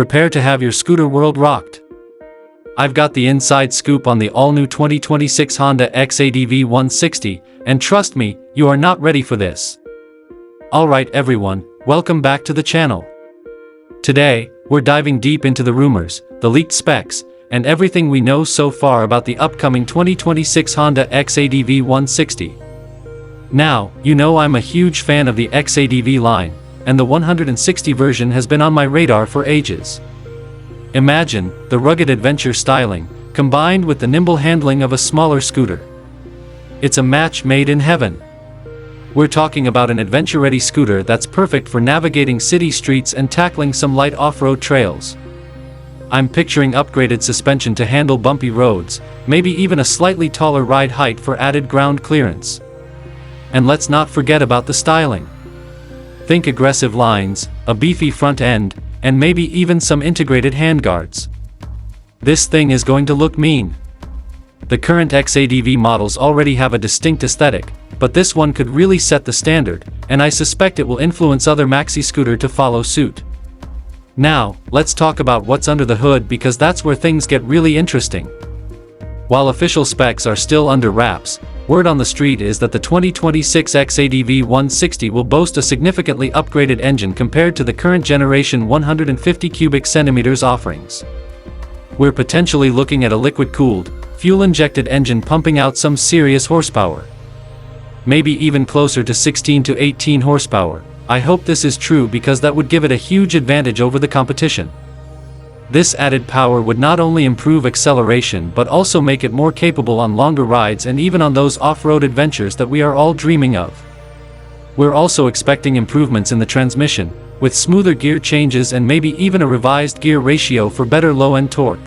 Prepare to have your scooter world rocked. I've got the inside scoop on the all-new 2026 Honda X-ADV 160, and trust me, you are not ready for this. Alright everyone, welcome back to the channel. Today, we're diving deep into the rumors, the leaked specs, and everything we know so far about the upcoming 2026 Honda X-ADV 160. Now, you know I'm a huge fan of the X-ADV line, and the 160 version has been on my radar for ages. Imagine the rugged adventure styling, combined with the nimble handling of a smaller scooter. It's a match made in heaven. We're talking about an adventure-ready scooter that's perfect for navigating city streets and tackling some light off-road trails. I'm picturing upgraded suspension to handle bumpy roads, maybe even a slightly taller ride height for added ground clearance. And let's not forget about the styling. Think aggressive lines, a beefy front end, and maybe even some integrated handguards. This thing is going to look mean. The current X-ADV models already have a distinct aesthetic, but this one could really set the standard, and I suspect it will influence other maxi scooter to follow suit. Now, let's talk about what's under the hood because that's where things get really interesting. While official specs are still under wraps, word on the street is that the 2026 X-ADV 160 will boast a significantly upgraded engine compared to the current generation 150 cubic centimeters offerings. We're potentially looking at a liquid-cooled, fuel-injected engine pumping out some serious horsepower. Maybe even closer to 16 to 18 horsepower. I hope this is true because that would give it a huge advantage over the competition. This added power would not only improve acceleration but also make it more capable on longer rides and even on those off-road adventures that we are all dreaming of. We're also expecting improvements in the transmission, with smoother gear changes and maybe even a revised gear ratio for better low-end torque.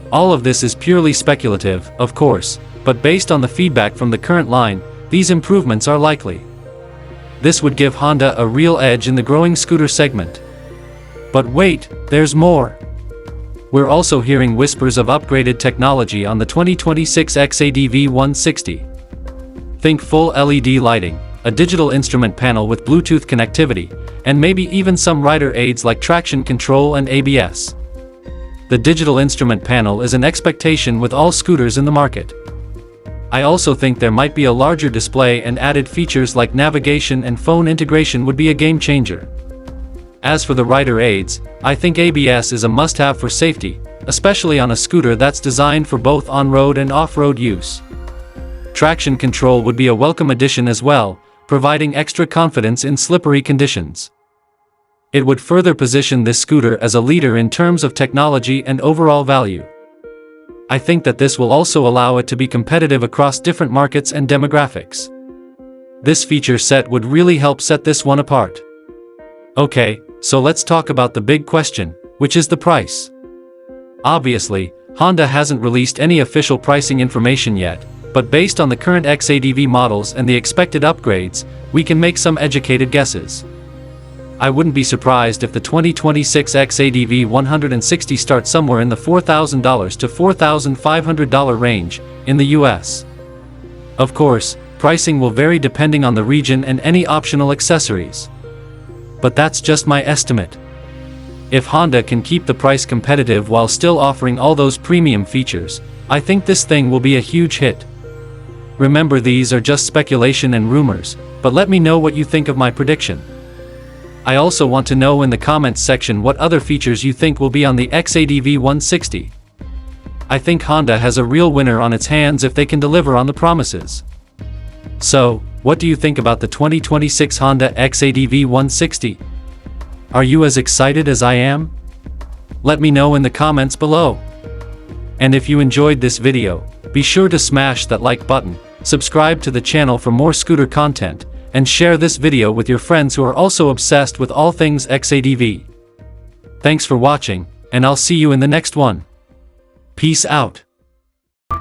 All of this is purely speculative, of course, but based on the feedback from the current line, these improvements are likely. This would give Honda a real edge in the growing scooter segment. But wait, there's more. We're also hearing whispers of upgraded technology on the 2026 X-ADV 160. Think full LED lighting, a digital instrument panel with Bluetooth connectivity, and maybe even some rider aids like traction control and ABS. The digital instrument panel is an expectation with all scooters in the market. I also think there might be a larger display and added features like navigation and phone integration would be a game changer. As for the rider aids, I think ABS is a must-have for safety, especially on a scooter that's designed for both on-road and off-road use. Traction control would be a welcome addition as well, providing extra confidence in slippery conditions. It would further position this scooter as a leader in terms of technology and overall value. I think that this will also allow it to be competitive across different markets and demographics. This feature set would really help set this one apart. Okay, so let's talk about the big question, which is the price. Obviously, Honda hasn't released any official pricing information yet, but based on the current X-ADV models and the expected upgrades, we can make some educated guesses. I wouldn't be surprised if the 2026 X-ADV 160 starts somewhere in the $4,000 to $4,500 range, in the US. Of course, pricing will vary depending on the region and any optional accessories. But that's just my estimate. If Honda can keep the price competitive while still offering all those premium features, I think this thing will be a huge hit. Remember, these are just speculation and rumors, but let me know what you think of my prediction. I also want to know in the comments section what other features you think will be on the X-ADV 160. I think Honda has a real winner on its hands if they can deliver on the promises. So, what do you think about the 2026 Honda X-ADV 160? Are you as excited as I am? Let me know in the comments below. And if you enjoyed this video, be sure to smash that like button, subscribe to the channel for more scooter content, and share this video with your friends who are also obsessed with all things X-ADV. Thanks for watching, and I'll see you in the next one. Peace out.